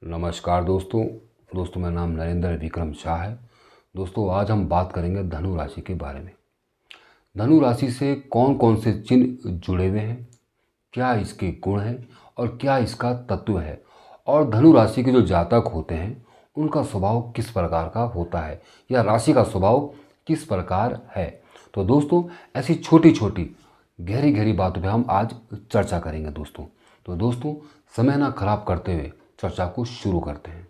नमस्कार दोस्तों। मेरा नाम नरेंद्र विक्रम शाह है। दोस्तों, आज हम बात करेंगे धनु राशि के बारे में। धनु राशि से कौन कौन से चिन्ह जुड़े हुए हैं, क्या इसके गुण हैं और क्या इसका तत्व है, और धनु राशि के जो जातक होते हैं उनका स्वभाव किस प्रकार का होता है या राशि का स्वभाव किस प्रकार है। तो दोस्तों, ऐसी छोटी छोटी गहरी गहरी बातों पे हम आज चर्चा करेंगे दोस्तों। तो दोस्तों, समय ना खराब करते हुए चर्चा को शुरू करते हैं।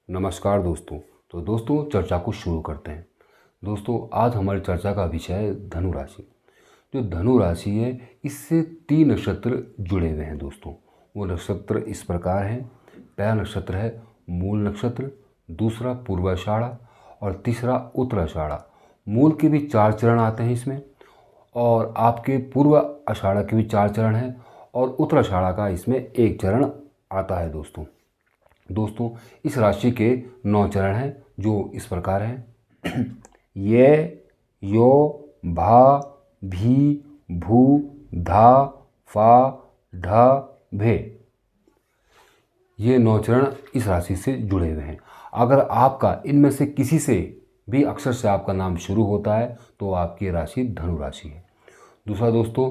नमस्कार दोस्तों। तो दोस्तों, चर्चा को शुरू करते हैं। दोस्तों, आज हमारी चर्चा का विषय है धनु राशि। जो धनु राशि है, इससे 3 नक्षत्र जुड़े हुए हैं दोस्तों। वो नक्षत्र इस प्रकार हैं। पहला नक्षत्र है मूल नक्षत्र, दूसरा पूर्वाषाढ़ा और तीसरा उत्तराषाढ़ा। मूल के भी 4 चरण आते हैं इसमें, और आपके पूर्व आषाढ़ा के भी 4 चरण हैं, और उत्तराषाढ़ा का इसमें 1 चरण आता है दोस्तों। इस राशि के 9 चरण हैं, जो इस प्रकार हैं। ये, यो, भा, भी, भू, धा, फा, ढ, भे। ये 9 चरण इस राशि से जुड़े हुए हैं। अगर आपका इनमें से किसी से भी अक्षर से आपका नाम शुरू होता है तो आपकी राशि धनु राशि है। दूसरा दोस्तों,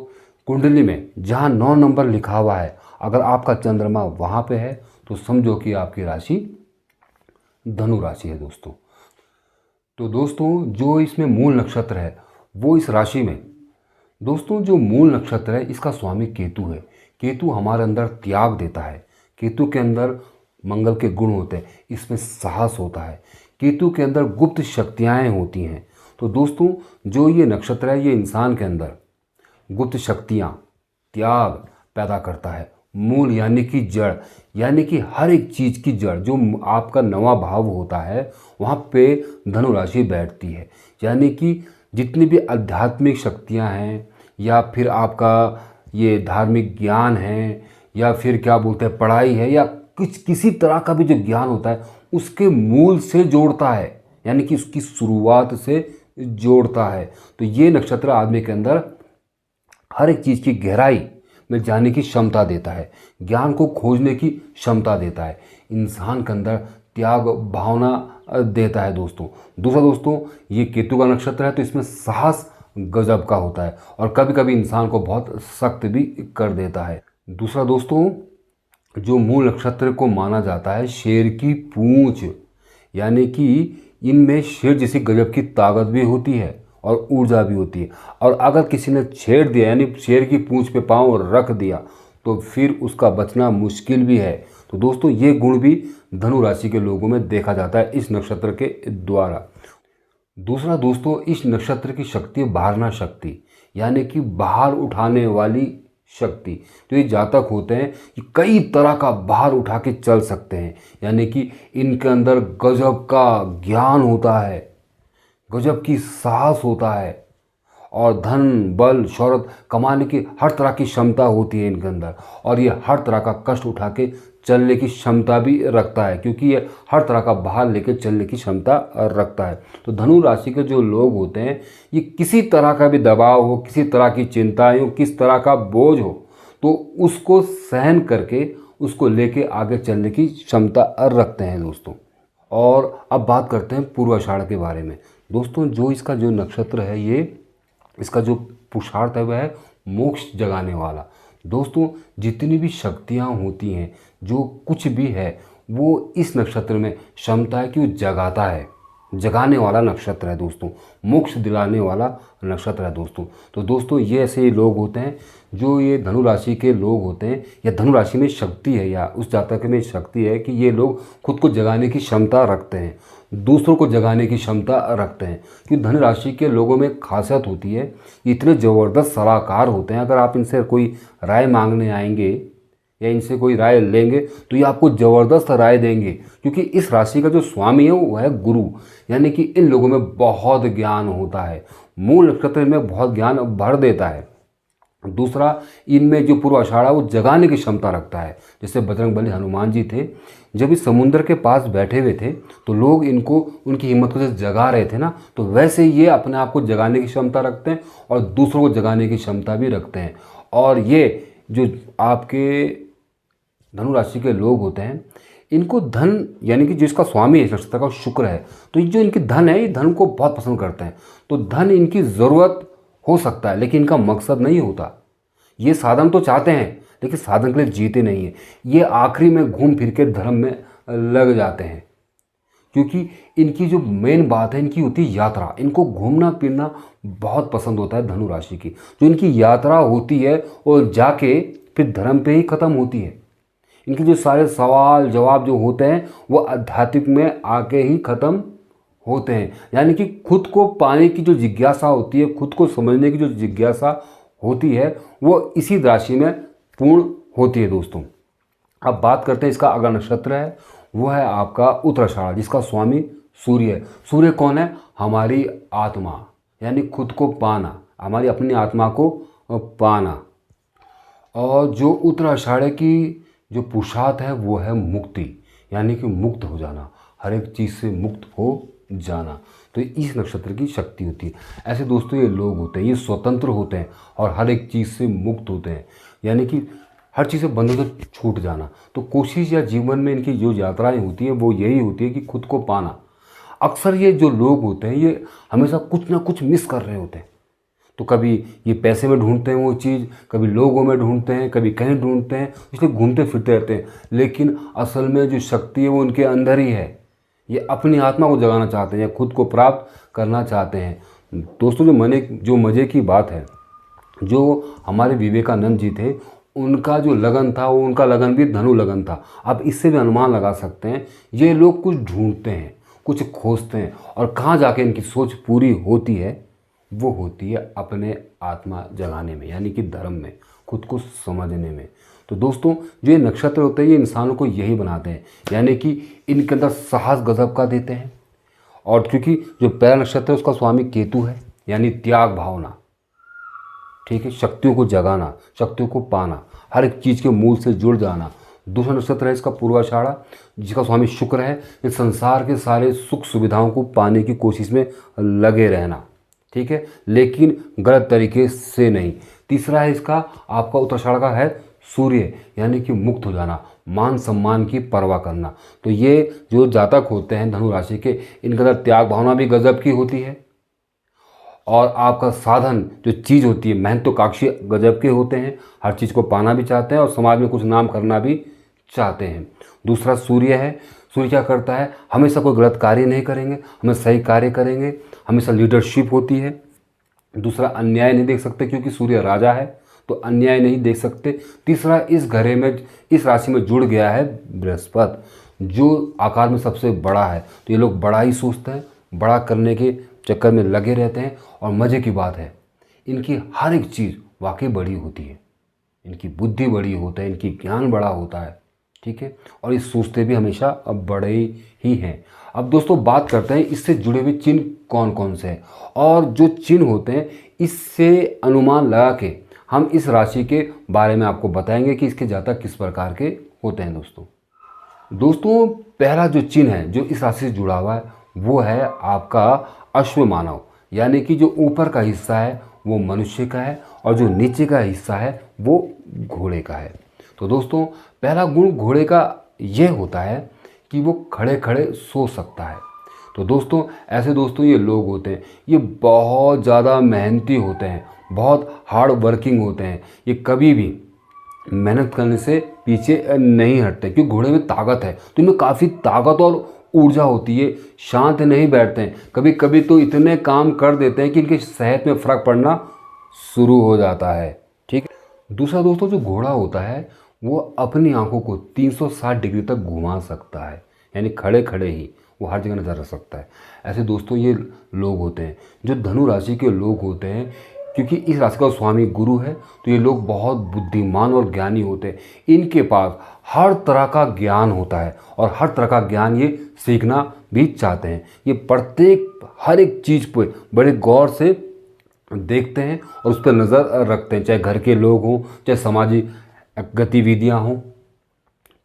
कुंडली में जहाँ 9 नंबर लिखा हुआ है, अगर आपका चंद्रमा वहाँ पे है तो समझो कि आपकी राशि धनु राशि है दोस्तों। तो दोस्तों, जो इसमें मूल नक्षत्र है वो इस राशि में, दोस्तों जो मूल नक्षत्र है इसका स्वामी केतु है। केतु हमारे अंदर त्याग देता है। केतु के अंदर मंगल के गुण होते हैं, इसमें साहस होता है। केतु के अंदर गुप्त शक्तियाँ होती हैं। तो दोस्तों, जो ये नक्षत्र है ये इंसान के अंदर गुप्त शक्तियाँ, त्याग पैदा करता है। मूल यानी कि जड़, यानी कि हर एक चीज़ की जड़, जो आपका नवा भाव होता है वहाँ पे धनु राशि बैठती है। यानी कि जितनी भी आध्यात्मिक शक्तियाँ हैं, या फिर आपका ये धार्मिक ज्ञान है, या फिर क्या बोलते हैं पढ़ाई है, या किसी तरह का भी जो ज्ञान होता है उसके मूल से जोड़ता है, यानी कि उसकी शुरुआत से जोड़ता है। तो ये नक्षत्र आदमी के अंदर हर एक चीज़ की गहराई में जाने की क्षमता देता है, ज्ञान को खोजने की क्षमता देता है, इंसान के अंदर त्याग भावना देता है दोस्तों। दूसरा दोस्तों, ये केतु का नक्षत्र है तो इसमें साहस गजब का होता है, और कभी कभी इंसान को बहुत सख्त भी कर देता है। दूसरा दोस्तों, जो मूल नक्षत्र को माना जाता है शेर की पूंछ, यानी कि इनमें शेर जैसी गजब की ताकत भी होती है और ऊर्जा भी होती है। और अगर किसी ने छेड़ दिया, यानी शेर की पूंछ पे पांव रख दिया, तो फिर उसका बचना मुश्किल भी है। तो दोस्तों, ये गुण भी धनु राशि के लोगों में देखा जाता है इस नक्षत्र के द्वारा। दूसरा दोस्तों, इस नक्षत्र की शक्ति बाहरना शक्ति, यानी कि बाहर उठाने वाली शक्ति। तो ये जातक होते हैं कि कई तरह का बाहर उठा के चल सकते हैं, यानी कि इनके अंदर गजब का ज्ञान होता है, गजब की साहस होता है, और धन बल शौहरत कमाने की हर तरह की क्षमता होती है इनके अंदर। और ये हर तरह का कष्ट उठा के चलने की क्षमता भी रखता है, क्योंकि ये हर तरह का बाहर लेके चलने की क्षमता रखता है। तो धनु राशि के जो लोग होते हैं, ये किसी तरह का भी दबाव हो, किसी तरह की चिंताएं हो, किस तरह का बोझ हो, तो उसको सहन करके उसको लेके आगे चलने की क्षमता रखते हैं दोस्तों। और अब बात करते हैं पूर्वाषाढ़ के बारे में। दोस्तों, जो इसका जो नक्षत्र है, ये इसका जो पुरुषार्थ है वह है मोक्ष जगाने वाला। दोस्तों, जितनी भी शक्तियाँ होती हैं, जो कुछ भी है, वो इस नक्षत्र में क्षमता है कि वो जगाता है, जगाने वाला नक्षत्र है दोस्तों, मोक्ष दिलाने वाला नक्षत्र है दोस्तों। तो दोस्तों, ये ऐसे लोग होते हैं जो ये धनु राशि के लोग होते हैं, या धनु राशि में शक्ति है, या उस जातक में शक्ति है कि ये लोग खुद को जगाने की क्षमता रखते हैं, दूसरों को जगाने की क्षमता रखते हैं। क्योंकि धनु राशि के लोगों में खासियत होती है, इतने ज़बरदस्त सलाहकार होते हैं। अगर आप इनसे कोई राय मांगने आएंगे या इनसे कोई राय लेंगे तो ये आपको ज़बरदस्त राय देंगे, क्योंकि इस राशि का जो स्वामी है वो है गुरु, यानी कि इन लोगों में बहुत ज्ञान होता है। मूल नक्षत्र में बहुत ज्ञान भर देता है। दूसरा, इनमें जो पूर्व आषाढ़ है वो जगाने की क्षमता रखता है। जैसे बजरंगबली हनुमान जी थे, जब इस समुद्र के पास बैठे हुए थे तो लोग इनको उनकी हिम्मत को जैसे जगा रहे थे ना, तो वैसे ये अपने आप को जगाने की क्षमता रखते हैं और दूसरों को जगाने की क्षमता भी रखते हैं। और ये जो आपके धनु राशि के लोग होते हैं, इनको धन, यानी कि जिसका स्वामी है इस नक्षत्र का शुक्र है, तो ये जो इनकी धन है, ये धन को बहुत पसंद करते हैं। तो धन इनकी ज़रूरत हो सकता है लेकिन इनका मकसद नहीं होता। ये साधन तो चाहते हैं लेकिन साधन के लिए जीते नहीं है। ये आखिरी में घूम फिर के धर्म में लग जाते हैं, क्योंकि इनकी जो मेन बात है इनकी होती है यात्रा। इनको घूमना फिरना बहुत पसंद होता है धनु राशि की। जो इनकी यात्रा होती है और जाके फिर धर्म पे ही ख़त्म होती है। इनके जो सारे सवाल जवाब जो होते हैं वो आध्यात्मिक में आके ही ख़त्म होते हैं। यानी कि खुद को पाने की जो जिज्ञासा होती है, खुद को समझने की जो जिज्ञासा होती है, वो इसी राशि में पूर्ण होती है दोस्तों। अब बात करते हैं इसका अगला नक्षत्र है, वो है आपका उत्तराषाढ़, जिसका स्वामी सूर्य है। सूर्य कौन है? हमारी आत्मा, यानी खुद को पाना, हमारी अपनी आत्मा को पाना। और जो उत्तराषाढ़ की जो पुरुषार्थ है वो है मुक्ति, यानी कि मुक्त हो जाना, हर एक चीज़ से मुक्त हो जाना। तो इस नक्षत्र की शक्ति होती है। ऐसे दोस्तों ये लोग होते हैं, ये स्वतंत्र होते हैं और हर एक चीज़ से मुक्त होते हैं, यानी कि हर चीज़ से बंधन से छूट जाना। तो कोशिश या जीवन में इनकी जो यात्राएं होती है वो यही होती है कि खुद को पाना। अक्सर ये जो लोग होते हैं ये हमेशा कुछ ना कुछ मिस कर रहे होते हैं। तो कभी ये पैसे में ढूंढते हैं वो चीज़, कभी लोगों में ढूंढते हैं, कभी कहीं ढूंढते हैं, इसलिए घूमते फिरते रहते हैं। लेकिन असल में जो शक्ति है वो उनके अंदर ही है। ये अपनी आत्मा को जगाना चाहते हैं या खुद को प्राप्त करना चाहते हैं। दोस्तों जो मज़े की बात है, जो हमारे विवेकानंद जी थे, उनका जो लगन था वो उनका लगन भी धनु लगन था। आप इससे भी अनुमान लगा सकते हैं ये लोग कुछ ढूंढते हैं, कुछ खोजते हैं, और कहाँ जाके इनकी सोच पूरी होती है, वो होती है अपने आत्मा जगाने में, यानी कि धर्म में, खुद को समझने में। तो दोस्तों जो ये नक्षत्र होते हैं ये इंसानों को यही बनाते हैं, यानी कि इनके अंदर साहस गजब का देते हैं। और क्योंकि जो पहला नक्षत्र है उसका स्वामी केतु है, यानी त्याग भावना, ठीक है, शक्तियों को जगाना, शक्तियों को पाना, हर एक चीज़ के मूल से जुड़ जाना। दूसरा नक्षत्र है इसका पूर्वाषाढ़, जिसका स्वामी शुक्र है। इस संसार के सारे सुख सुविधाओं को पाने की कोशिश में लगे रहना, ठीक है, लेकिन गलत तरीके से नहीं। तीसरा है इसका आपका उत्तराषाढ़ का है सूर्य, यानी कि मुक्त हो जाना, मान सम्मान की परवाह करना। तो ये जो जातक होते हैं धनु राशि के, इनके अंदर त्याग भावना भी गजब की होती है। और आपका साधन जो चीज़ होती है, महत्वाकांक्षी गजब के होते हैं, हर चीज़ को पाना भी चाहते हैं और समाज में कुछ नाम करना भी चाहते हैं। दूसरा सूर्य है। सूर्य क्या करता है? हमेशा कोई गलत कार्य नहीं करेंगे, हमेशा सही कार्य करेंगे, हमेशा लीडरशिप होती है। दूसरा, अन्याय नहीं देख सकते, क्योंकि सूर्य राजा है तो अन्याय नहीं देख सकते। तीसरा, इस घरे में, इस राशि में जुड़ गया है बृहस्पति, जो आकार में सबसे बड़ा है। तो ये लोग बड़ा ही सोचते हैं, बड़ा करने के चक्कर में लगे रहते हैं। और मज़े की बात है, इनकी हर एक चीज़ वाकई बड़ी होती है, इनकी बुद्धि बड़ी होता है, इनकी ज्ञान बड़ा होता है, ठीक है, और ये सोचते भी हमेशा अब बड़े ही हैं। अब दोस्तों बात करते हैं इससे जुड़े हुए चिन्ह कौन कौन से हैं, और जो चिन्ह होते हैं इससे अनुमान लगा के हम इस राशि के बारे में आपको बताएंगे कि इसके जातक किस प्रकार के होते हैं। दोस्तों पहला जो चिन्ह है जो इस राशि से जुड़ा हुआ है वो है आपका अश्व मानव, यानी कि जो ऊपर का हिस्सा है वो मनुष्य का है और जो नीचे का हिस्सा है वो घोड़े का है। तो दोस्तों पहला गुण घोड़े का ये होता है कि वो खड़े खड़े सो सकता है। तो दोस्तों ऐसे दोस्तों ये लोग होते हैं, ये बहुत ज़्यादा मेहनती होते हैं, बहुत हार्ड वर्किंग होते हैं। ये कभी भी मेहनत करने से पीछे नहीं हटते, क्योंकि घोड़े में ताकत है, तो इनमें काफ़ी ताकत और ऊर्जा होती है। शांत नहीं बैठते हैं, कभी कभी तो इतने काम कर देते हैं कि इनकी सेहत में फ़र्क पड़ना शुरू हो जाता है, ठीक है। दूसरा दोस्तों जो घोड़ा होता है वो अपनी आंखों को 360 डिग्री तक घुमा सकता है, यानी खड़े खड़े ही वो हर जगह नज़र रख सकता है। ऐसे दोस्तों ये लोग होते हैं जो धनु राशि के लोग होते हैं, क्योंकि इस राशि का स्वामी गुरु है, तो ये लोग बहुत बुद्धिमान और ज्ञानी होते हैं। इनके पास हर तरह का ज्ञान होता है और हर तरह का ज्ञान ये सीखना भी चाहते हैं। ये प्रत्येक हर एक चीज़ पर बड़े गौर से देखते हैं और उस पर नज़र रखते हैं, चाहे घर के लोग हों, चाहे सामाजिक गतिविधियां हों,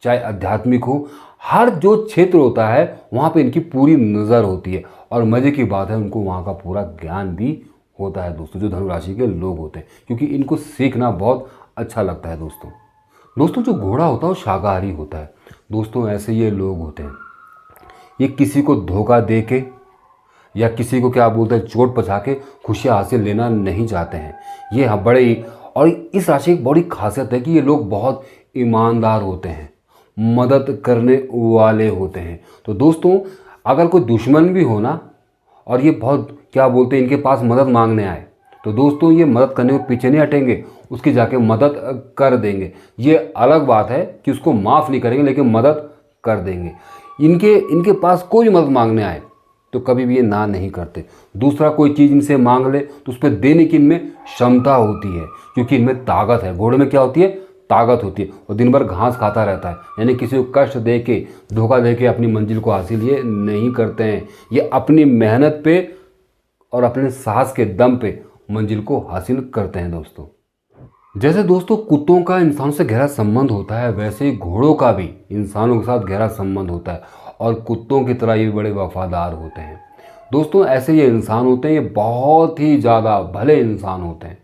चाहे आध्यात्मिक हो। हर जो क्षेत्र होता है वहाँ पे इनकी पूरी नज़र होती है। और मज़े की बात है, उनको वहाँ का पूरा ज्ञान भी होता है दोस्तों, जो धनु राशि के लोग होते हैं, क्योंकि इनको सीखना बहुत अच्छा लगता है दोस्तों। दोस्तों जो घोड़ा होता है वो शाकाहारी होता है दोस्तों। ऐसे ये लोग होते हैं, ये किसी को धोखा दे के या किसी को क्या बोलते हैं चोट पहुंचा के खुशियाँ हासिल लेना नहीं चाहते हैं। ये बड़े ही, और इस राशि की बड़ी खासियत है कि ये लोग बहुत ईमानदार होते हैं, मदद करने वाले होते हैं। तो दोस्तों अगर कोई दुश्मन भी हो ना, और ये बहुत क्या बोलते हैं इनके पास मदद मांगने आए, तो दोस्तों ये मदद करने को पीछे नहीं हटेंगे, उसकी जाके मदद कर देंगे। ये अलग बात है कि उसको माफ़ नहीं करेंगे, लेकिन मदद कर देंगे। इनके पास कोई मदद मांगने आए तो कभी भी ये ना नहीं करते। दूसरा कोई चीज़ इनसे मांग ले तो उस पर देने की इनमें क्षमता होती है, क्योंकि इनमें ताकत है। घोड़े में क्या होती है, ताकत होती है, और दिन भर घास खाता रहता है। यानी किसी को कष्ट दे के, धोखा दे के अपनी मंजिल को हासिल ये नहीं करते हैं। ये अपनी मेहनत पे और अपने साहस के दम पे मंजिल को हासिल करते हैं दोस्तों। जैसे दोस्तों कुत्तों का इंसान से गहरा संबंध होता है, वैसे ही घोड़ों का भी इंसानों के साथ गहरा संबंध होता है, और कुत्तों की तरह ये बड़े वफादार होते हैं दोस्तों। ऐसे ये इंसान होते हैं, ये बहुत ही ज़्यादा भले इंसान होते हैं,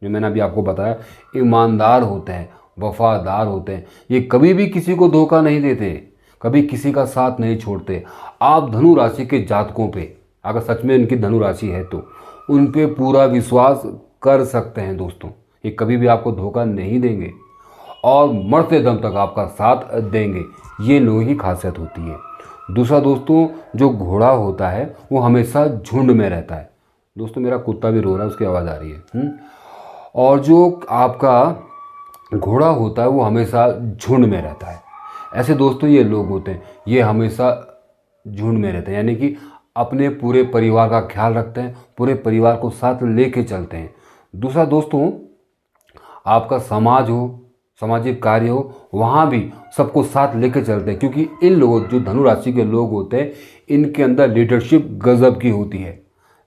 जो मैंने अभी आपको बताया, ईमानदार होते हैं, वफादार होते हैं। ये कभी भी किसी को धोखा नहीं देते, कभी किसी का साथ नहीं छोड़ते। आप धनु राशि के जातकों पे, अगर सच में इनकी धनु राशि है तो उन पे पूरा विश्वास कर सकते हैं दोस्तों। ये कभी भी आपको धोखा नहीं देंगे और मरते दम तक आपका साथ देंगे। ये लोगों की खासियत होती है। दूसरा दोस्तों, जो घोड़ा होता है वो हमेशा झुंड में रहता है। दोस्तों मेरा कुत्ता भी रो रहा है, उसकी आवाज़ आ रही है। और जो आपका घोड़ा होता है वो हमेशा झुंड में रहता है। ऐसे दोस्तों ये लोग होते हैं, ये हमेशा झुंड में रहते हैं, यानी कि अपने पूरे परिवार का ख्याल रखते हैं, पूरे परिवार को साथ लेके चलते हैं। दूसरा दोस्तों, आपका समाज हो, सामाजिक कार्य हो, वहाँ भी सबको साथ लेके चलते हैं, क्योंकि इन लोगों, जो धनु राशि के लोग होते हैं, इनके अंदर लीडरशिप गजब की होती है,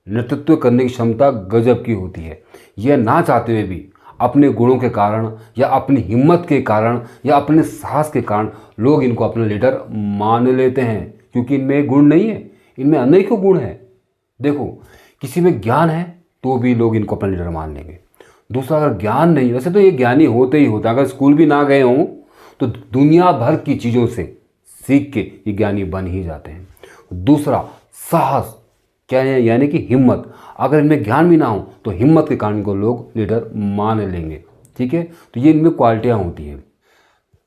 नेतृत्व करने की क्षमता गजब की होती है। यह ना चाहते हुए भी अपने गुणों के कारण या अपनी हिम्मत के कारण या अपने साहस के कारण लोग इनको अपना लीडर मान लेते हैं, क्योंकि इनमें गुण नहीं है, इनमें अनेकों गुण है। देखो किसी में ज्ञान है तो भी लोग इनको अपना लीडर मान लेंगे। दूसरा, अगर ज्ञान नहीं, वैसे तो ये ज्ञानी होते ही होते हैं, अगर स्कूल भी ना गए हों तो दुनिया भर की चीज़ों से सीख के ये ज्ञानी बन ही जाते हैं। दूसरा, साहस, क्या है, यानी कि हिम्मत। अगर इनमें ज्ञान भी ना हो तो हिम्मत के कारण को लोग लीडर मान लेंगे। ठीक है, तो ये इनमें क्वालिटियाँ होती हैं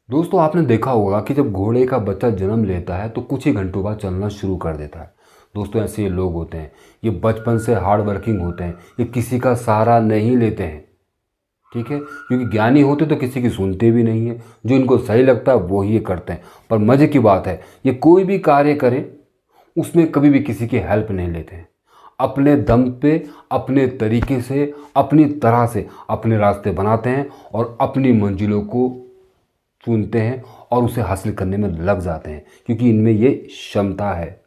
दोस्तों। आपने देखा होगा कि जब घोड़े का बच्चा जन्म लेता है तो कुछ ही घंटों बाद चलना शुरू कर देता है दोस्तों। ऐसे ये लोग होते हैं, ये बचपन से हार्ड वर्किंग होते हैं, ये किसी का सहारा नहीं लेते हैं। ठीक है, क्योंकि ज्ञानी होते तो किसी की सुनते भी नहीं है, जो इनको सही लगता है वो ही ये करते हैं। पर मज़े की बात है, ये कोई भी कार्य करें उसमें कभी भी किसी की हेल्प नहीं लेते हैं। अपने दम पे, अपने तरीके से, अपनी तरह से अपने रास्ते बनाते हैं और अपनी मंजिलों को चुनते हैं और उसे हासिल करने में लग जाते हैं, क्योंकि इनमें ये क्षमता है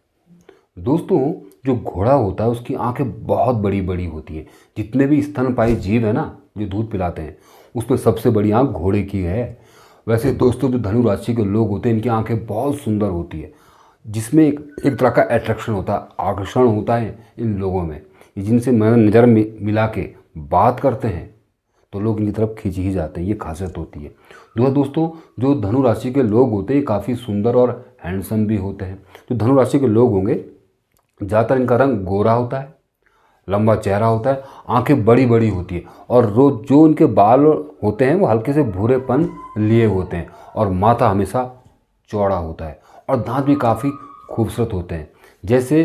दोस्तों। जो घोड़ा होता है उसकी आंखें बहुत बड़ी बड़ी होती हैं। जितने भी स्तनपायी जीव है ना, जो दूध पिलाते हैं, उसमें सबसे बड़ी आंख घोड़े की है। वैसे दोस्तों जो धनु राशि के लोग होते हैं, इनकी आंखें बहुत सुंदर होती है, जिसमें एक तरह का अट्रैक्शन होता है, आकर्षण होता है इन लोगों में। जिनसे नज़र मिला के बात करते हैं तो लोग इनकी तरफ खींच ही जाते हैं, ये खासियत होती है। दोस्तों जो धनु राशि के लोग होते हैं काफ़ी सुंदर और हैंडसम भी होते हैं। जो धनु राशि के लोग होंगे, ज़्यादातर इनका रंग गोरा होता है, लंबा चेहरा होता है, आंखें बड़ी बड़ी होती है, और रोज जो उनके बाल होते हैं वो हल्के से भूरेपन लिए होते हैं, और माथा हमेशा चौड़ा होता है, और दांत भी काफ़ी खूबसूरत होते हैं। जैसे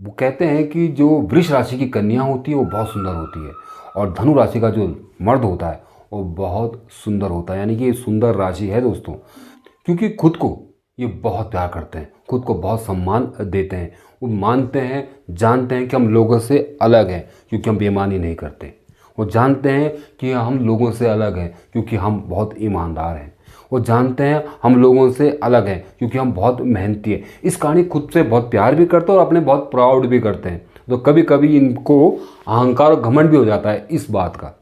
वो कहते हैं कि जो वृष राशि की कन्या होती है वो बहुत सुंदर होती है, और धनु राशि का जो मर्द होता है वो बहुत सुंदर होता है। यानी कि ये सुंदर राशि है दोस्तों, क्योंकि खुद को ये बहुत प्यार करते हैं, खुद को बहुत सम्मान देते हैं। वो मानते हैं, जानते हैं कि हम लोगों से अलग हैं, क्योंकि हम बेईमानी नहीं करते। वो जानते हैं कि हम लोगों से अलग हैं क्योंकि हम बहुत ईमानदार हैं। वो जानते हैं हम लोगों से अलग हैं क्योंकि हम बहुत मेहनती हैं। इस कहानी खुद से बहुत प्यार भी करते हैं और अपने बहुत प्राउड भी करते हैं। तो कभी कभी इनको अहंकार और घमंड भी हो जाता है इस बात का।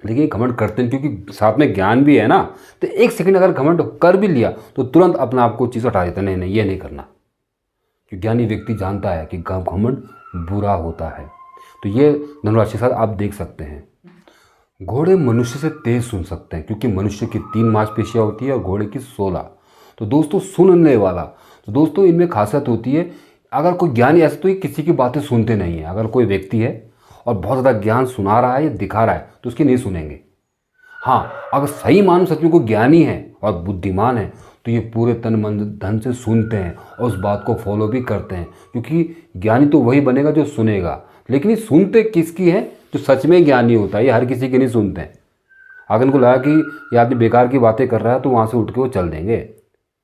लेकिन घमंड करते हैं क्योंकि साथ में ज्ञान भी है ना, तो एक सेकंड अगर घमंड कर भी लिया तो तुरंत अपना आपको चीज़ हटा देता है, नहीं नहीं ये नहीं करना। क्योंकि ज्ञानी व्यक्ति जानता है कि घमंड बुरा होता है। तो ये धनुराशि के साथ आप देख सकते हैं। घोड़े मनुष्य से तेज सुन सकते हैं क्योंकि मनुष्य की 3 मांसपेशियां होती है और घोड़े की 16। तो दोस्तों सुनने वाला, तो दोस्तों इनमें खासियत होती है, अगर कोई ज्ञानी ऐसा तो ये किसी की बातें सुनते नहीं है। अगर कोई व्यक्ति है और बहुत ज़्यादा ज्ञान सुना रहा है या दिखा रहा है तो उसकी नहीं सुनेंगे। हाँ, अगर सही मानो सच में कोई ज्ञानी है और बुद्धिमान है तो ये पूरे तन मन धन से सुनते हैं और उस बात को फॉलो भी करते हैं। क्योंकि ज्ञानी तो वही बनेगा जो सुनेगा। लेकिन ये सुनते किसकी है? जो सच में ज्ञानी होता है। ये हर किसी की नहीं सुनते हैं। अगर इनको लगा कि ये आदमी बेकार की बातें कर रहा है तो वहाँ से उठ के वो चल देंगे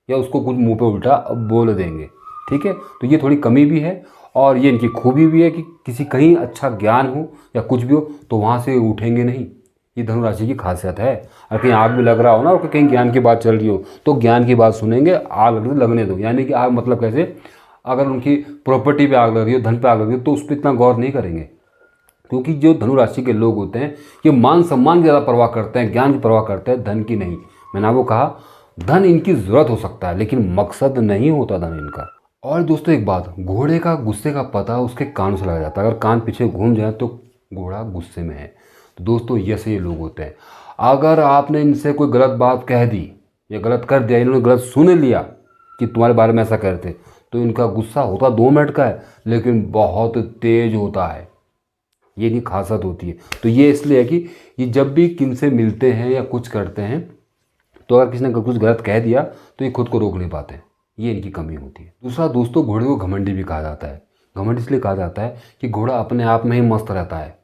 या उसको कुछ मुंह पे उल्टा बोल देंगे। ठीक है, तो ये थोड़ी कमी भी है और ये इनकी खूबी भी है कि किसी कहीं अच्छा ज्ञान हो या कुछ भी हो तो वहाँ से उठेंगे नहीं। ये धनुराशि की खासियत है। अगर कहीं आग भी लग रहा हो ना और कहीं ज्ञान की बात चल रही हो तो ज्ञान की बात सुनेंगे, आग लगने दो। यानी कि आग मतलब कैसे? अगर उनकी प्रॉपर्टी पे आग लग रही हो, धन पे आग लग रही हो तो उस पर इतना गौर नहीं करेंगे। क्योंकि जो धनुराशि के लोग होते हैं ये मान सम्मान की ज़्यादा परवाह करते हैं, ज्ञान की परवाह करते हैं, धन की नहीं। मैंने आपको कहा धन इनकी ज़रूरत हो सकता है लेकिन मकसद नहीं होता धन इनका। और दोस्तों एक बात, घोड़े का गुस्से का पता उसके कान से लगा जाता है। अगर कान पीछे घूम जाए तो घोड़ा गुस्से में है। तो दोस्तों ऐसे ये लोग होते हैं। अगर आपने इनसे कोई गलत बात कह दी या गलत कर दिया, इन्होंने गलत सुन लिया कि तुम्हारे बारे में ऐसा कहते, तो इनका गुस्सा होता 2 मिनट का है लेकिन बहुत तेज होता है। ये इनकी खासियत होती है। तो ये इसलिए है कि ये जब भी किनसे मिलते हैं या कुछ करते हैं तो अगर किसी ने कुछ गलत कह दिया तो ये खुद को रोक नहीं पाते। ये इनकी कमी होती है। दूसरा दोस्तों, घोड़े को घमंडी भी कहा जाता है। घमंड इसलिए कहा जाता है कि घोड़ा अपने आप में ही मस्त रहता है,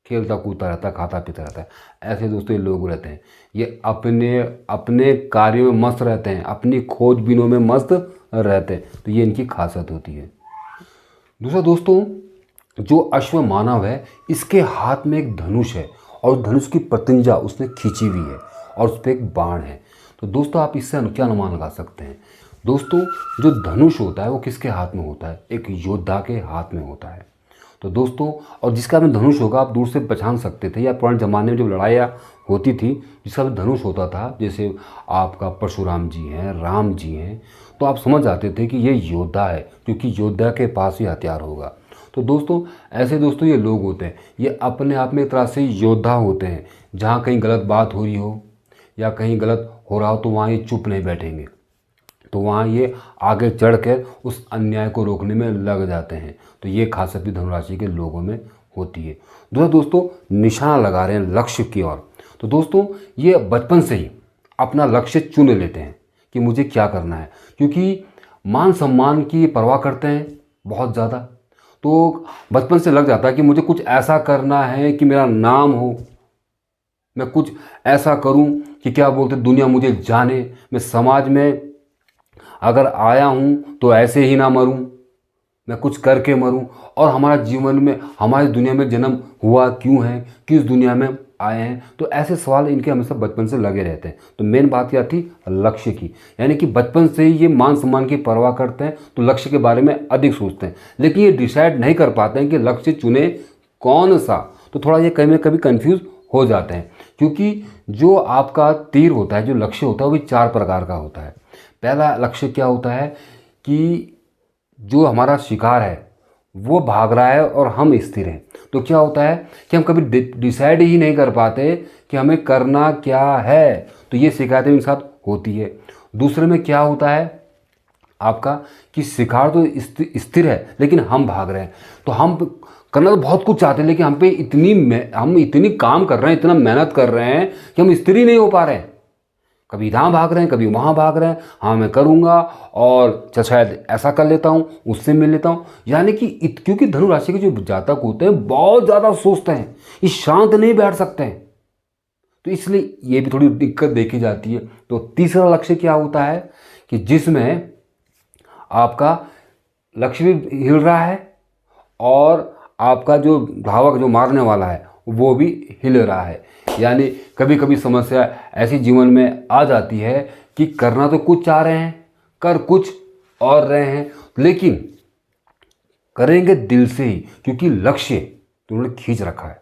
खेलता कूदता रहता है, खाता पीता रहता है। ऐसे दोस्तों ये लोग रहते हैं, ये अपने अपने कार्यों में मस्त रहते हैं, अपनी खोजबीनों में मस्त रहते हैं। तो ये इनकी खासियत होती है। दूसरा दोस्तों, जो अश्व मानव है इसके हाथ में एक धनुष है और धनुष की प्रतिंजा उसने खींची हुई है और उस पर एक बाण है। तो दोस्तों आप इससे क्या अनुमान लगा सकते हैं? दोस्तों जो धनुष होता है वो किसके हाथ में होता है? एक योद्धा के हाथ में होता है। तो दोस्तों, और जिसका में धनुष होगा आप दूर से पहचान सकते थे, या पुराने ज़माने में जब लड़ाइयाँ होती थी जिसका भी धनुष होता था, जैसे आपका परशुराम जी हैं, राम जी हैं, तो आप समझ जाते थे कि ये योद्धा है क्योंकि योद्धा के पास ही हथियार होगा। तो दोस्तों ऐसे दोस्तों ये लोग होते हैं, ये अपने आप में एक तरह से योद्धा होते हैं। जहाँ कहीं गलत बात हो रही हो या कहीं गलत हो रहा हो तो वहाँ ये चुप नहीं बैठेंगे, तो वहाँ ये आगे चढ़ कर उस अन्याय को रोकने में लग जाते हैं। तो ये खासियत भी धनुराशि के लोगों में होती है। दूसरा दोस्तों, निशाना लगा रहे हैं लक्ष्य की ओर। तो दोस्तों ये बचपन से ही अपना लक्ष्य चुन लेते हैं कि मुझे क्या करना है, क्योंकि मान सम्मान की परवाह करते हैं बहुत ज़्यादा। तो बचपन से लग जाता है कि मुझे कुछ ऐसा करना है कि मेरा नाम हो, मैं कुछ ऐसा करूं कि क्या बोलते दुनिया मुझे जाने, मैं समाज में अगर आया हूं तो ऐसे ही ना मरूं, मैं कुछ करके मरूं। और हमारा जीवन में, हमारी दुनिया में जन्म हुआ क्यों है, किस दुनिया में आए हैं, तो ऐसे सवाल इनके हमेशा बचपन से लगे रहते हैं। तो मेन बात क्या थी? लक्ष्य की। यानी कि बचपन से ही ये मान सम्मान की परवाह करते हैं तो लक्ष्य के बारे में अधिक सोचते हैं। लेकिन ये डिसाइड नहीं कर पाते हैं कि लक्ष्य चुने कौन सा। तो थोड़ा ये कहीं में कभी कंफ्यूज हो जाते हैं, क्योंकि जो आपका तीर होता है, जो लक्ष्य होता है वो भी 4 प्रकार का होता है। पहला लक्ष्य क्या होता है कि जो हमारा शिकार है वो भाग रहा है और हम स्थिर हैं। तो क्या होता है कि हम कभी डिसाइड ही नहीं कर पाते कि हमें करना क्या है। तो ये शिकायतें इनके साथ होती है। दूसरे में क्या होता है आपका कि शिकार तो स्थिर है लेकिन हम भाग रहे हैं। तो हम करना तो बहुत कुछ चाहते हैं लेकिन हम इतनी काम कर रहे हैं, इतना मेहनत कर रहे हैं कि हम स्थिर ही नहीं हो पा रहे हैं। कभी यहाँ भाग रहे हैं, कभी वहाँ भाग रहे हैं। हाँ मैं करूँगा और शायद ऐसा कर लेता हूँ, उससे मिल लेता हूँ। यानी कि क्योंकि धनु राशि के जो जातक होते हैं बहुत ज़्यादा सोचते हैं, ये शांत नहीं बैठ सकते हैं, तो इसलिए ये भी थोड़ी दिक्कत देखी जाती है। तो तीसरा लक्ष्य क्या होता है कि जिसमें आपका लक्ष्य भी हिल रहा है और आपका जो धावक, जो मारने वाला है, वो भी हिल रहा है। यानी कभी कभी समस्या ऐसी जीवन में आ जाती है कि करना तो कुछ चाह रहे हैं, कर कुछ और रहे हैं, लेकिन करेंगे दिल से ही, क्योंकि लक्ष्य तो उन्होंने खींच रखा है।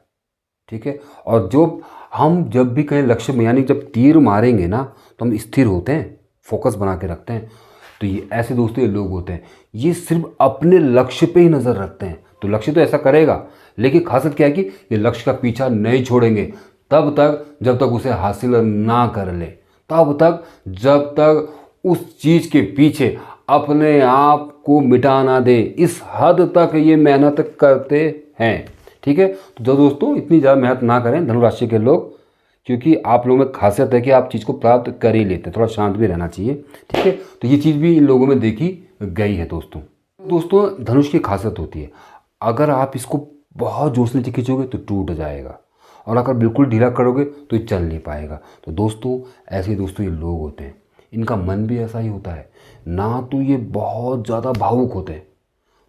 ठीक है। और जो हम जब भी कहीं लक्ष्य में, यानी जब तीर मारेंगे ना, तो हम स्थिर होते हैं, फोकस बना के रखते हैं। तो ये ऐसे दोस्तों ये लोग होते हैं, ये सिर्फ अपने लक्ष्य पे ही नज़र रखते हैं। तो लक्ष्य तो ऐसा करेगा, लेकिन खासियत क्या है कि ये लक्ष्य का पीछा नहीं छोड़ेंगे तब तक जब तक उसे हासिल ना कर ले, तब तक जब तक उस चीज़ के पीछे अपने आप को मिटा ना दे, इस हद तक ये मेहनत करते हैं। ठीक है। तो जो दोस्तों इतनी ज़्यादा मेहनत ना करें धनुराशि के लोग, क्योंकि आप लोगों में खासियत है कि आप चीज़ को प्राप्त कर ही लेते हैं, थोड़ा शांत भी रहना चाहिए। ठीक है। तो ये चीज़ भी इन लोगों में देखी गई है दोस्तों। दोस्तों धनुष की खासियत होती है, अगर आप इसको बहुत जोर से नीचे खींचोगे तो टूट जाएगा, और अगर बिल्कुल ढीला करोगे तो ये चल नहीं पाएगा। तो दोस्तों ऐसे दोस्तों ये लोग होते हैं, इनका मन भी ऐसा ही होता है, ना तो ये बहुत ज़्यादा भावुक होते हैं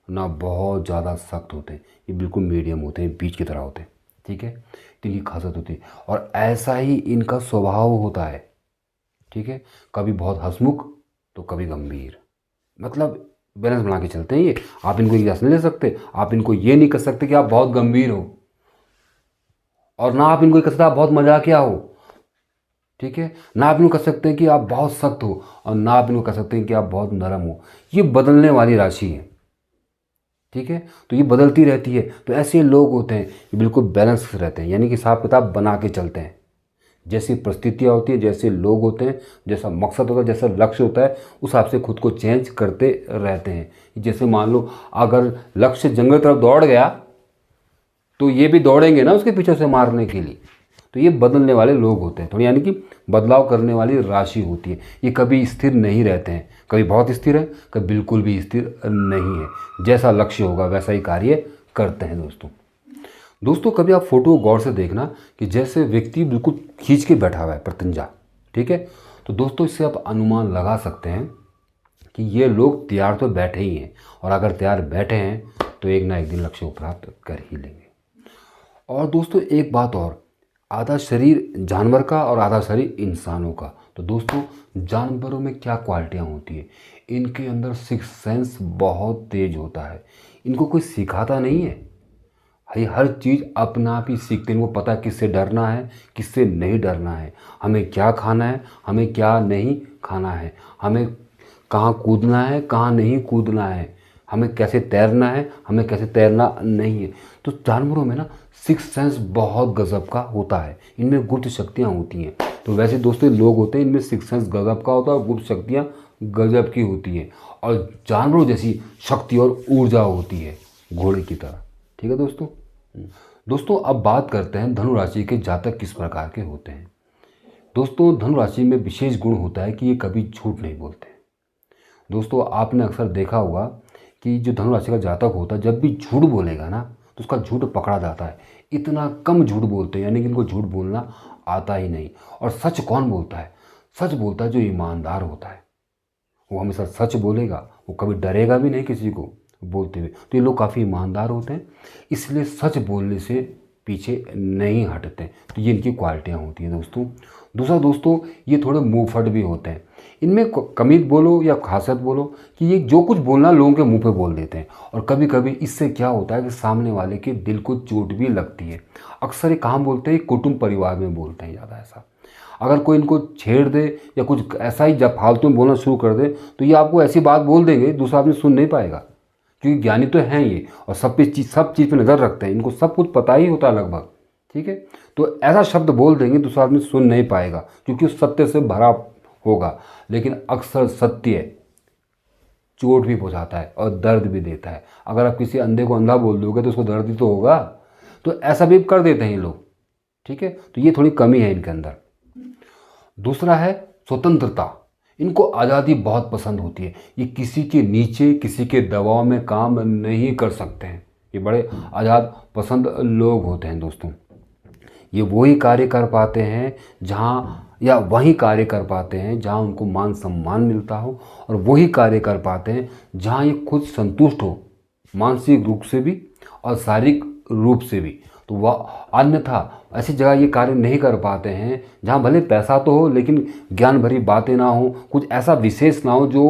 ना बहुत ज़्यादा सख्त होते हैं, ये बिल्कुल मीडियम होते हैं, बीच की तरह होते हैं। ठीक है। तो इनकी खासियत होती है, और ऐसा ही इनका स्वभाव होता है। ठीक है। कभी बहुत हंसमुख तो कभी गंभीर, मतलब बैलेंस बना के चलते हैं ये। आप इनको एक जैसे नहीं ले सकते, आप इनको ये नहीं कर सकते कि आप बहुत गंभीर हो, और ना आप इनको कह सकते आप बहुत मजाकिया हो। ठीक है। ना आप इनको कह सकते हैं कि आप बहुत सख्त हो, और ना आप इनको कह सकते हैं कि आप बहुत नरम हो। ये बदलने वाली राशि है। ठीक है। तो ये बदलती रहती है। तो ऐसे लोग होते हैं ये बिल्कुल बैलेंस रहते हैं, यानी कि हिसाब किताब बना के चलते हैं। जैसी परिस्थितियाँ होती है, जैसे लोग होते हैं, जैसा मकसद होता है, जैसा लक्ष्य होता है, उस हिसाब से खुद को चेंज करते रहते हैं। जैसे मान लो अगर लक्ष्य जंगल तरफ दौड़ गया तो ये भी दौड़ेंगे ना उसके पीछे से मारने के लिए। तो ये बदलने वाले लोग होते हैं थोड़ी, यानी कि बदलाव करने वाली राशि होती है। ये कभी स्थिर नहीं रहते हैं, कभी बहुत स्थिर है, कभी बिल्कुल भी स्थिर नहीं है। जैसा लक्ष्य होगा वैसा ही कार्य करते हैं दोस्तों कभी आप फोटो गौर से देखना कि जैसे व्यक्ति बिल्कुल खींच के बैठा हुआ है प्रत्यंजा। ठीक है। तो दोस्तों इससे आप अनुमान लगा सकते हैं कि ये लोग तैयार तो बैठे ही हैं, और अगर तैयार बैठे हैं तो एक ना एक दिन लक्ष्य को प्राप्त कर ही लेंगे। और दोस्तों एक बात और, आधा शरीर जानवर का और आधा शरीर इंसानों का। तो दोस्तों जानवरों में क्या क्वालिटियाँ होती है, इनके अंदर सिक्स सेंस बहुत तेज होता है। इनको कोई सिखाता नहीं है, हर चीज़ अपना आप ही सीखते हैं। इनको पता है किससे डरना है, किससे नहीं डरना है, हमें क्या खाना है, हमें क्या नहीं खाना है, हमें कहाँ कूदना है, कहाँ नहीं कूदना है, हमें कैसे तैरना है, हमें कैसे तैरना नहीं है। तो जानवरों में ना सिक्स सेंस बहुत गजब का होता है, इनमें गुप्त शक्तियाँ होती हैं। तो वैसे दोस्तों लोग होते हैं इनमें सिक्स सेंस गजब का होता है और गुप्त शक्तियाँ गजब की होती हैं, और जानवरों जैसी शक्ति और ऊर्जा होती है घोड़े की तरह। ठीक है दोस्तों अब बात करते हैं धनु राशि के जातक किस प्रकार के होते हैं। दोस्तों धनु राशि में विशेष गुण होता है कि ये कभी झूठ नहीं बोलते। दोस्तों आपने अक्सर देखा होगा कि जो धनु राशि का जातक होता है जब भी झूठ बोलेगा ना तो उसका झूठ पकड़ा जाता है। इतना कम झूठ बोलते हैं, यानी कि इनको झूठ बोलना आता ही नहीं। और सच कौन बोलता है? सच बोलता है जो ईमानदार होता है, वो हमेशा सच बोलेगा, वो कभी डरेगा भी नहीं किसी को बोलते हुए। तो ये लोग काफ़ी ईमानदार होते हैं, इसलिए सच बोलने से पीछे नहीं हटते। तो ये इनकी क्वालिटियाँ होती हैं दोस्तों। दूसरा दोस्तों ये थोड़े मुंहफट भी होते हैं। इनमें कमी बोलो या खासियत बोलो कि ये जो कुछ बोलना लोगों के मुंह पे बोल देते हैं, और कभी कभी इससे क्या होता है कि सामने वाले के दिल को चोट भी लगती है। अक्सर ये कहाँ बोलते हैं, कुटुंब परिवार में बोलते हैं ज़्यादा ऐसा। अगर कोई इनको छेड़ दे या कुछ ऐसा ही जब फालतू में बोलना शुरू कर दे तो ये आपको ऐसी बात बोल देंगे दूसरा आदमी सुन नहीं पाएगा, क्योंकि ज्ञानी तो हैं ये और सब चीज़ पे नज़र रखते हैं, इनको सब कुछ पता ही होता है लगभग। ठीक है। तो ऐसा शब्द बोल देंगे दूसरा आदमी सुन नहीं पाएगा, क्योंकि उस सत्य से भरा होगा। लेकिन अक्सर सत्य चोट भी पहुंचाता है और दर्द भी देता है। अगर आप किसी अंधे को अंधा बोल दोगे तो उसको दर्द ही तो होगा। तो ऐसा भी कर देते हैं ये लोग। ठीक है। तो ये थोड़ी कमी है इनके अंदर। दूसरा है स्वतंत्रता। इनको आज़ादी बहुत पसंद होती है। ये किसी के नीचे किसी के दबाव में काम नहीं कर सकते हैं। ये बड़े आज़ाद पसंद लोग होते हैं दोस्तों। ये वही कार्य कर पाते हैं जहाँ, या वही कार्य कर पाते हैं जहाँ उनको मान सम्मान मिलता हो, और वही कार्य कर पाते हैं जहाँ ये खुद संतुष्ट हो, मानसिक रूप से भी और शारीरिक रूप से भी। तो वह अन्यथा ऐसी जगह ये कार्य नहीं कर पाते हैं जहाँ भले पैसा तो हो लेकिन ज्ञान भरी बातें ना हो, कुछ ऐसा विशेष ना हो जो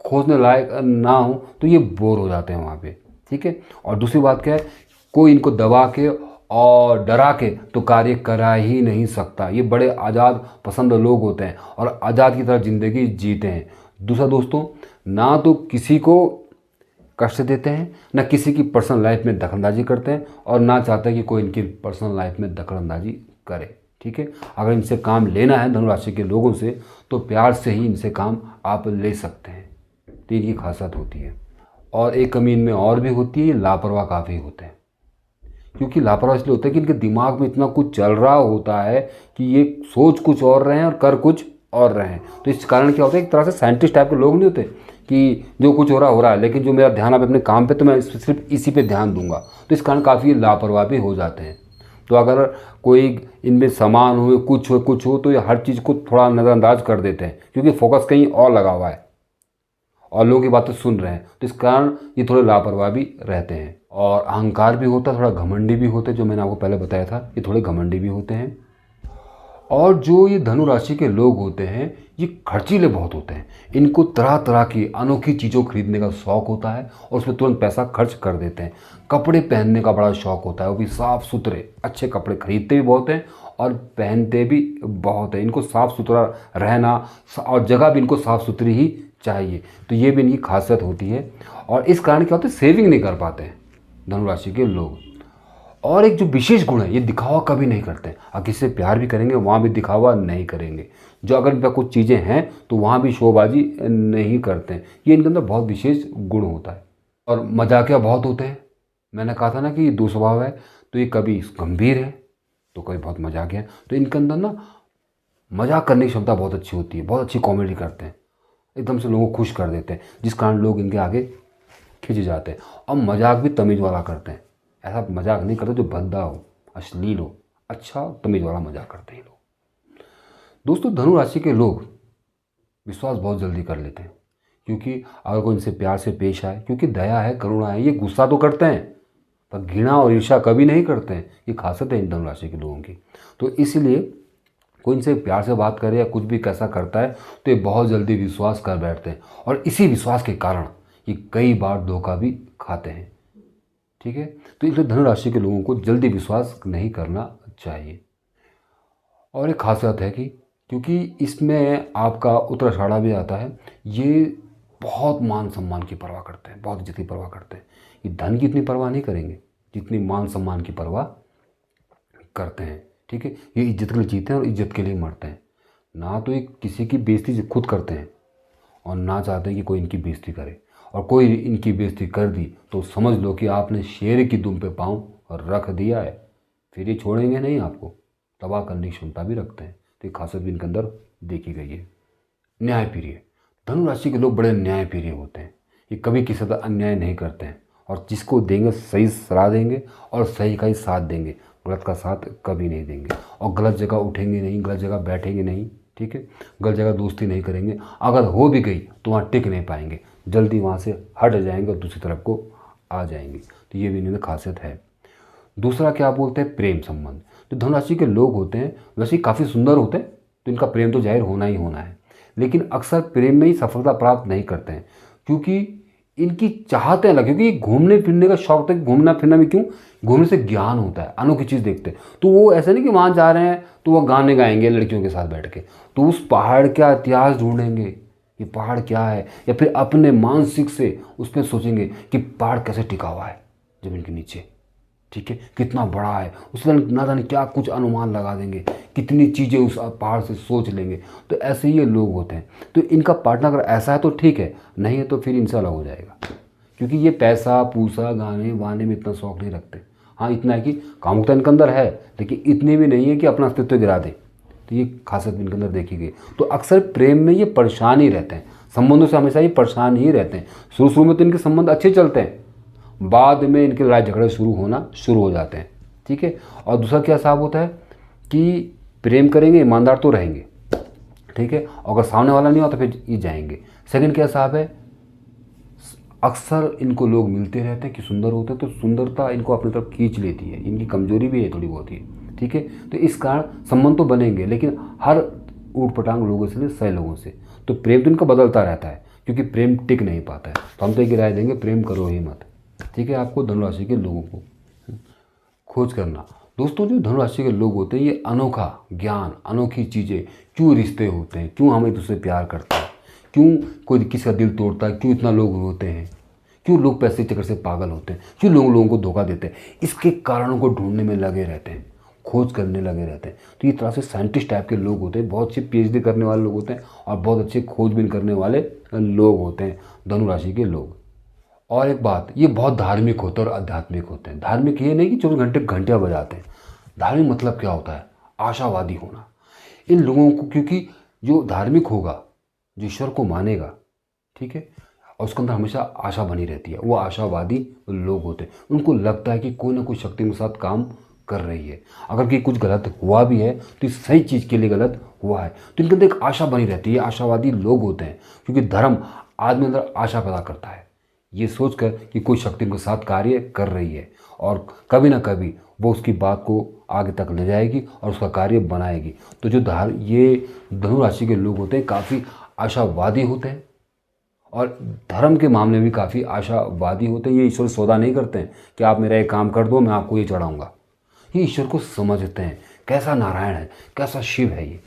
खोजने लायक ना हो, तो ये बोर हो जाते हैं वहाँ पे। ठीक है। और दूसरी बात क्या है, कोई इनको दबा के और डरा के तो कार्य करा ही नहीं सकता। ये बड़े आज़ाद पसंद लोग होते हैं और आज़ाद की तरह ज़िंदगी जीते हैं। दूसरा दोस्तों, ना तो किसी को कष्ट देते हैं, ना किसी की पर्सनल लाइफ में दखलंदाजी करते हैं, और ना चाहते हैं कि कोई इनकी पर्सनल लाइफ में दखलंदाजी करे। ठीक है। अगर इनसे काम लेना है धनु राशि के लोगों से, तो प्यार से ही इनसे काम आप ले सकते हैं। तो इनकी खासियत होती है। और एक कमी इनमें और भी होती है, ये लापरवाह काफ़ी होते हैं। क्योंकि लापरवाह इसलिए होता है कि इनके दिमाग में इतना कुछ चल रहा होता है कि ये सोच कुछ और रहे हैं और कर कुछ और रहे हैं। तो इस कारण क्या होता है, एक तरह से साइंटिस्ट टाइप के लोग नहीं होते कि जो कुछ हो रहा है, लेकिन जो मेरा ध्यान है अपने काम पे, तो मैं सिर्फ इसी पे ध्यान दूंगा। तो इस कारण काफ़ी लापरवाह भी हो जाते हैं। तो अगर कोई इनमें सामान हो, कुछ हो तो ये हर चीज़ को थोड़ा नज़रअंदाज कर देते हैं, क्योंकि फोकस कहीं और लगा हुआ है और लोगों की बातें सुन रहे हैं। तो इस कारण ये थोड़े लापरवाह भी रहते हैं। और अहंकार भी होता है, थोड़ा घमंडी भी होते हैं, जो मैंने आपको पहले बताया था, ये थोड़े घमंडी भी होते हैं। और जो ये धनु राशि के लोग होते हैं, ये खर्चीले बहुत होते हैं। इनको तरह तरह की अनोखी चीज़ों खरीदने का शौक़ होता है और उसमें तुरंत पैसा खर्च कर देते हैं। कपड़े पहनने का बड़ा शौक़ होता है, वो भी साफ़ सुथरे अच्छे कपड़े खरीदते भी बहुत हैं और पहनते भी बहुत है। इनको साफ़ सुथरा रहना और जगह भी इनको साफ़ सुथरी ही चाहिए। तो ये भी इनकी खासियत होती है। और इस कारण क्या होता है, सेविंग नहीं कर पाते हैं धनु राशि के लोग। और एक जो विशेष गुण है, ये दिखावा कभी नहीं करते हैं। अगर किसी से प्यार भी करेंगे वहाँ भी दिखावा नहीं करेंगे। जो अगर इनका कुछ चीज़ें हैं तो वहाँ भी शोबाजी नहीं करते हैं। ये इनके अंदर बहुत विशेष गुण होता है। और मजाकिया बहुत होते हैं। मैंने कहा था ना कि ये दो स्वभाव है, तो ये कभी गंभीर है तो कभी बहुत मजाकिया है। तो इनके अंदर ना मजाक करने की क्षमता बहुत अच्छी होती है, बहुत अच्छी कॉमेडी करते हैं, एकदम से लोगों को खुश कर देते हैं, जिस कारण लोग इनके आगे खिंच जाते हैं। और मजाक भी तमीज़ वाला करते हैं। ऐसा मजाक नहीं करते जो भद्दा हो, अश्लील हो, अच्छा तमीज़ वाला मजाक करते हैं लोग। दोस्तों, धनु राशि के लोग विश्वास बहुत जल्दी कर लेते हैं, क्योंकि अगर कोई इनसे प्यार से पेश आए, क्योंकि दया है, करुणा है, ये गुस्सा तो करते हैं पर घृणा और ईर्ष्या कभी नहीं करते हैं। ये खासियत है इन धनु राशि के लोगों की। तो इसलिए कोई इनसे प्यार से बात करे या कुछ भी कैसा करता है तो ये बहुत जल्दी विश्वास कर बैठते हैं, और इसी विश्वास के कारण ये कई बार धोखा भी खाते हैं। ठीक है। तो इसलिए धनु राशि के लोगों को जल्दी विश्वास नहीं करना चाहिए। और एक खासियत है कि क्योंकि इसमें आपका उत्तराषाढ़ा भी आता है, ये बहुत मान सम्मान की परवाह करते हैं, बहुत इज्जत की परवाह करते हैं। ये धन की इतनी परवाह नहीं करेंगे जितनी मान सम्मान की परवाह करते हैं। ठीक है। ये इज्जत के लिए जीते हैं और इज्जत के लिए मरते हैं। ना तो ये किसी की बेइज्जती खुद करते हैं और ना चाहते हैं कि कोई इनकी बेइज्जती करे। और कोई इनकी बेइज्जती कर दी तो समझ लो कि आपने शेर की दुम पे पाँव रख दिया है। फिर ये छोड़ेंगे नहीं, आपको तबाह करने की क्षमता भी रखते हैं। तो ये खासियत भी इनके अंदर देखी गई है। न्यायप्रिय, धनु राशि के लोग बड़े न्यायप्रिय होते हैं। ये कभी किसी तरह अन्याय नहीं करते हैं और जिसको देंगे सही सलाह देंगे और सही का ही साथ देंगे, गलत का साथ कभी नहीं देंगे। और गलत जगह उठेंगे नहीं, गलत जगह बैठेंगे नहीं। ठीक है। गलत जगह दोस्ती नहीं करेंगे। अगर हो भी गई तो वहाँ टिक नहीं पाएंगे, जल्दी वहाँ से हट जाएंगे और दूसरी तरफ को आ जाएंगे। तो ये भी इनमें खासियत है। दूसरा क्या बोलते हैं, प्रेम संबंध। जो धनु राशि के लोग होते हैं वैसे ही काफ़ी सुंदर होते हैं, तो इनका प्रेम तो जाहिर होना ही होना है। लेकिन अक्सर प्रेम में ही सफलता प्राप्त नहीं करते हैं, क्योंकि इनकी चाहते अलग, क्योंकि घूमने फिरने का शौक होता है। घूमना फिरना भी क्यों, घूमने से ज्ञान होता है, अनोखी चीज़ देखते हैं। तो वो ऐसा नहीं कि वहाँ जा रहे हैं तो वो गाने गाएंगे लड़कियों के साथ बैठ के, तो उस पहाड़ का इतिहास ढूंढेंगे, ये पहाड़ क्या है, या फिर अपने मानसिक से उस पर सोचेंगे कि पहाड़ कैसे टिका हुआ है जमीन के नीचे। ठीक है। कितना बड़ा है, उसमें ना जाने क्या कुछ अनुमान लगा देंगे, कितनी चीज़ें उस पहाड़ से सोच लेंगे। तो ऐसे ही ये लोग होते हैं। तो इनका पार्टनर अगर ऐसा है तो ठीक है, नहीं है तो फिर इनसे अलग हो जाएगा, क्योंकि ये पैसा पूसा गाने वाने में इतना शौक नहीं रखते। हाँ, इतना है कि कामुकता इनके अंदर है, लेकिन इतनी भी नहीं है कि अपना अस्तित्व गिरा दे। तो ये खासियत इनके अंदर देखी गई। तो अक्सर प्रेम में ये परेशान ही रहते हैं, संबंधों से हमेशा ये परेशान ही रहते हैं। शुरू में तो इनके संबंध अच्छे चलते हैं, बाद में इनके लड़ाई झगड़े शुरू हो जाते हैं। ठीक है। और दूसरा क्या साहब होता है कि प्रेम करेंगे, ईमानदार तो रहेंगे। ठीक है। और अगर सामने वाला नहीं हो तो फिर ये जाएंगे। सेकंड क्या साहब है, अक्सर इनको लोग मिलते रहते हैं कि सुंदर होते हैं, तो सुंदरता इनको अपनी तरफ खींच लेती है। इनकी कमजोरी भी है थोड़ी बहुत ही। ठीक है। तो इस कारण संबंध तो बनेंगे, लेकिन हर ऊट पटांग लोगों से, सही लोगों से। तो प्रेम तो इनका बदलता रहता है, क्योंकि प्रेम टिक नहीं पाता है। तो हम तो एक राय देंगे, प्रेम करो ही मत। ठीक है, आपको धनुराशि के लोगों को खोज करना। दोस्तों जो धनुराशि के लोग होते हैं ये अनोखा ज्ञान, अनोखी चीज़ें, क्यों रिश्ते होते हैं, क्यों हम एक दूसरे से प्यार करते हैं, क्यों कोई किसी का दिल तोड़ता है, क्यों इतना लोग रोते हैं, क्यों लोग पैसे के चक्कर से पागल होते हैं, क्यों लोगों को धोखा देते हैं, इसके कारणों को ढूंढने में लगे रहते हैं, खोज करने लगे रहते हैं। तो ये तरह से साइंटिस्ट टाइप के लोग होते हैं, बहुत अच्छे पीएचडी करने वाले लोग होते हैं और बहुत अच्छे खोजबीन करने वाले लोग होते हैं धनुराशि के लोग। और एक बात, ये बहुत धार्मिक होते हैं और आध्यात्मिक होते हैं। धार्मिक ये नहीं कि 24 घंटे घंटियाँ बजाते हैं। धार्मिक मतलब क्या होता है? आशावादी होना। इन लोगों को, क्योंकि जो धार्मिक होगा, जो ईश्वर को मानेगा, ठीक है, और उसके अंदर हमेशा आशा बनी रहती है, वो आशावादी लोग होते हैं। उनको लगता है कि कोई ना कोई शक्ति के साथ काम कर रही है। अगर कि कुछ गलत हुआ भी है तो इस सही चीज़ के लिए गलत हुआ है, तो इनके अंदर एक आशा बनी रहती है। आशावादी लोग होते हैं, क्योंकि धर्म आदमी अंदर आशा पैदा करता है, ये सोचकर कि कोई शक्ति उनके साथ कार्य कर रही है और कभी ना कभी वो उसकी बात को आगे तक ले जाएगी और उसका कार्य बनाएगी। तो जो ये धनुराशि के लोग होते हैं काफ़ी आशावादी होते हैं और धर्म के मामले में भी काफ़ी आशावादी होते हैं। ये ईश्वर सौदा नहीं करते हैं कि आप मेरा एक काम कर दो, मैं आपको ये चढ़ाऊँगा। ये ईश्वर को समझते हैं, कैसा नारायण है, कैसा शिव है ये,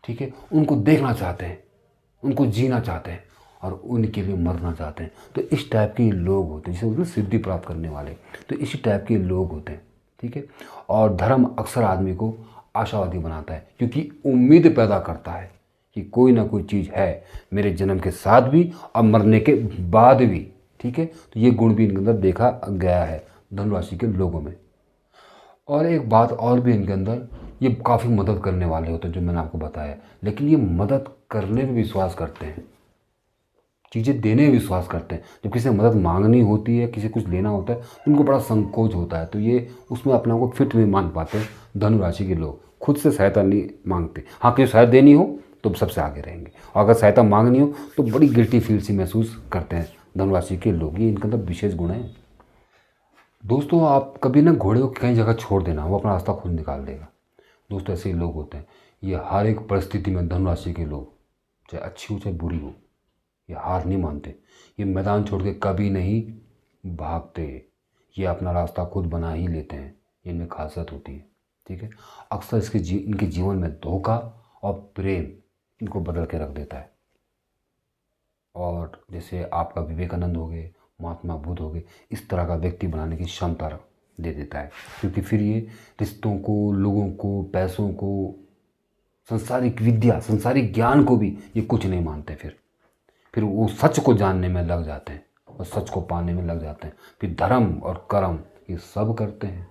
ठीक है। उनको देखना चाहते हैं, उनको जीना चाहते हैं और उनके लिए मरना चाहते हैं। तो इस टाइप के लोग होते हैं, जिसे बोलते हैं सिद्धि प्राप्त करने वाले। तो इसी टाइप के लोग होते हैं, ठीक है। और धर्म अक्सर आदमी को आशावादी बनाता है, क्योंकि उम्मीद पैदा करता है कि कोई ना कोई चीज़ है मेरे जन्म के साथ भी और मरने के बाद भी, ठीक है। तो ये गुण भी इनके अंदर देखा गया है धनुराशि के लोगों में। और एक बात और भी इनके अंदर, ये काफ़ी मदद करने वाले होते हैं, जो मैंने आपको बताया, लेकिन ये मदद करने में विश्वास करते हैं, चीज़ें देने में विश्वास करते हैं। जब किसी से मदद मांगनी होती है, किसी कुछ लेना होता है, उनको बड़ा संकोच होता है, तो ये उसमें अपने आप को फिट नहीं मान पाते धनुराशि के लोग। खुद से सहायता नहीं मांगते। हाँ, किसी सहायता देनी हो तो सबसे आगे रहेंगे, और अगर सहायता मांगनी हो तो बड़ी गिल्टी फील सी महसूस करते हैं धनुराशि के लोग। ये इनके अंदर विशेष गुण है। दोस्तों आप कभी ना घोड़े को कहीं जगह छोड़ देना, वो अपना रास्ता खुद निकाल देगा। दोस्तों ऐसे ही लोग होते हैं। ये हर एक परिस्थिति में धनुराशि के लोग, चाहे अच्छी हो चाहे बुरी हो, ये हार नहीं मानते। ये मैदान छोड़ के कभी नहीं भागते। ये अपना रास्ता खुद बना ही लेते हैं। इनमें खासियत होती है, ठीक है। अक्सर इनके जीवन में धोखा और प्रेम इनको बदल के रख देता है। और जैसे आपका विवेकानंद हो गए, महात्मा बुद्ध हो गए, इस तरह का व्यक्ति बनाने की क्षमता दे देता है। क्योंकि फिर ये रिश्तों को, लोगों को, पैसों को, संसारिक विद्या, संसारिक ज्ञान को भी ये कुछ नहीं मानते। फिर वो सच को जानने में लग जाते हैं और सच को पाने में लग जाते हैं। फिर धर्म और कर्म ये सब करते हैं,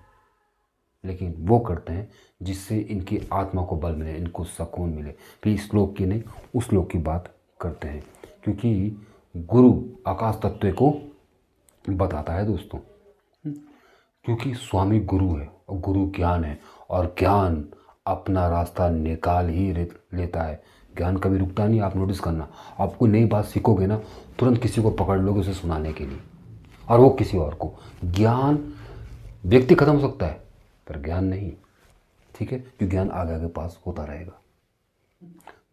लेकिन वो करते हैं जिससे इनकी आत्मा को बल मिले, इनको सुकून मिले। फिर इस लोक की नहीं उस लोक की बात करते हैं, क्योंकि गुरु आकाश तत्व को बताता है दोस्तों। क्योंकि स्वामी गुरु है और गुरु ज्ञान है, और ज्ञान अपना रास्ता निकाल ही लेता है। ज्ञान कभी रुकता नहीं। आप नोटिस करना, आप कोई नई बात सीखोगे ना, तुरंत किसी को पकड़ लोगे उसे सुनाने के लिए, और वो किसी और को। ज्ञान, व्यक्ति खत्म हो सकता है पर ज्ञान नहीं, ठीक है। जो ज्ञान आगे आगे पास होता रहेगा।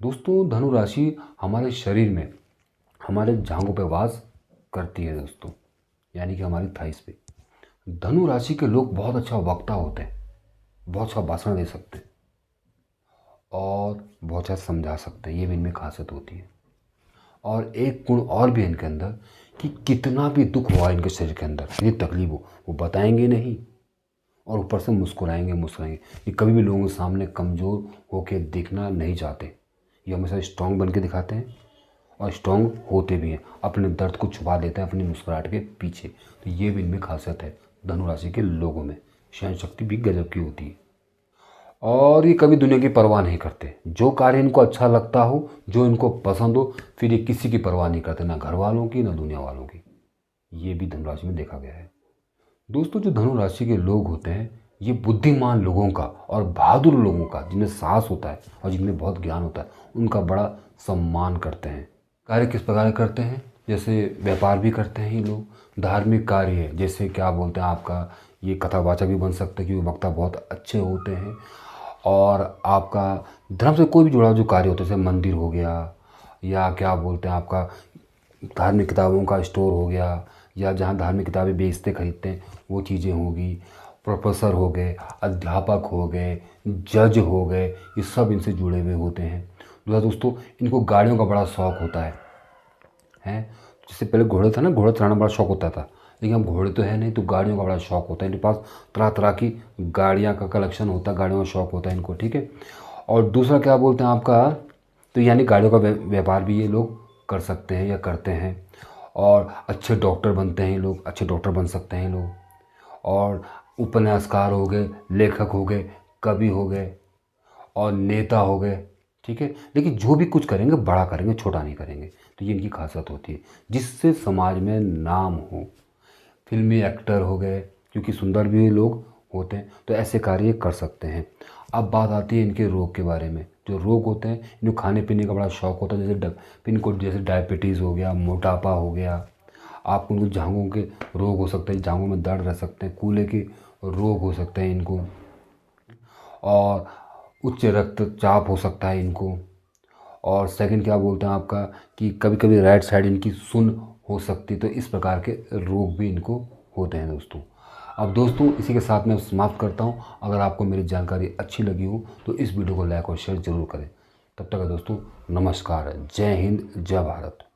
दोस्तों धनु राशि हमारे शरीर में, हमारे जांघों पे वास करती है दोस्तों, यानी कि हमारी थाइस पे। धनु राशि के लोग बहुत अच्छा वक्ता होते हैं, बहुत अच्छा भाषण दे सकते हैं और बहुत अच्छा समझा सकते हैं। ये भी इनमें खासियत होती है। और एक गुण और भी इनके अंदर कि कितना भी दुख हुआ इनके शरीर के अंदर, कितनी तकलीफ हो, वो बताएंगे नहीं और ऊपर से मुस्कुराएंगे। ये कभी भी लोगों के सामने कमज़ोर होकर दिखना नहीं चाहते। ये हमेशा स्ट्रांग बन के दिखाते हैं और स्ट्रांग होते भी हैं। अपने दर्द को छुपा देते हैं अपनी मुस्कुराहट के पीछे। तो ये भी इनमें खासियत है धनु राशि के लोगों में। सहन शक्ति भी गजब की होती है और ये कभी दुनिया की परवाह नहीं करते। जो कार्य इनको अच्छा लगता हो, जो इनको पसंद हो, फिर ये किसी की परवाह नहीं करते, ना घर वालों की ना दुनिया वालों की। ये भी धनु राशि में देखा गया है। दोस्तों जो धनु राशि के लोग होते हैं, ये बुद्धिमान लोगों का और बहादुर लोगों का, जिनमें साहस होता है और जिनमें बहुत ज्ञान होता है, उनका बड़ा सम्मान करते हैं। कार्य किस प्रकार करते हैं? जैसे व्यापार भी करते हैं ये लोग, धार्मिक कार्य जैसे क्या बोलते हैं, आपका ये कथावाचक भी बन सकते हैं क्योंकि वक्ता बहुत अच्छे होते हैं। और आपका धर्म से कोई भी जुड़ा जो कार्य होता है, जैसे मंदिर हो गया, या क्या बोलते हैं आपका धार्मिक किताबों का स्टोर हो गया, या जहाँ धार्मिक किताबें बेचते खरीदते हैं वो चीज़ें होगी, प्रोफेसर हो गए, अध्यापक हो गए, जज हो गए, ये सब इनसे जुड़े हुए होते हैं। दूसरा दोस्तों, इनको गाड़ियों का बड़ा शौक़ होता है हैं। जिससे पहले घोड़े था ना, घोड़ा चलाना बड़ा शौक़ होता था, लेकिन अब घोड़े तो है नहीं, तो गाड़ियों का बड़ा शौक़ होता है इनके पास। तरह तरह की गाड़ियाँ का कलेक्शन होता है, गाड़ियों का शौक़ होता है इनको, ठीक है। और दूसरा क्या बोलते हैं आपका, तो यानी गाड़ियों का व्यापार भी ये लोग कर सकते हैं या करते हैं। और अच्छे डॉक्टर बनते हैं ये लोग, अच्छे डॉक्टर बन सकते हैं ये लोग। और उपन्यासकार हो गए, लेखक हो गए, कवि हो गए और नेता हो गए, ठीक है। लेकिन जो भी कुछ करेंगे बड़ा करेंगे, छोटा नहीं करेंगे। तो ये इनकी खासियत होती है, जिससे समाज में नाम हो। फिल्मी एक्टर हो गए, क्योंकि सुंदर भी लोग होते हैं, तो ऐसे कार्य कर सकते हैं। अब बात आती है इनके रोग के बारे में। जो रोग होते हैं, इनको खाने पीने का बड़ा शौक़ होता है, जैसे इनको जैसे डायबिटीज़ हो गया, मोटापा हो गया, आपको उनको जांघों के रोग हो सकते हैं, जांघों में दर्द रह सकते हैं, कूल्हे के रोग हो सकते हैं इनको, और उच्च रक्तचाप हो सकता है इनको। और सेकंड क्या बोलते हैं आपका, कि कभी कभी राइट साइड इनकी सुन हो सकती, तो इस प्रकार के रोग भी इनको होते हैं दोस्तों। अब दोस्तों, इसी के साथ मैं समाप्त करता हूँ। अगर आपको मेरी जानकारी अच्छी लगी हो तो इस वीडियो को लाइक और शेयर ज़रूर करें। तब तक दोस्तों, नमस्कार, जय हिंद, जय भारत।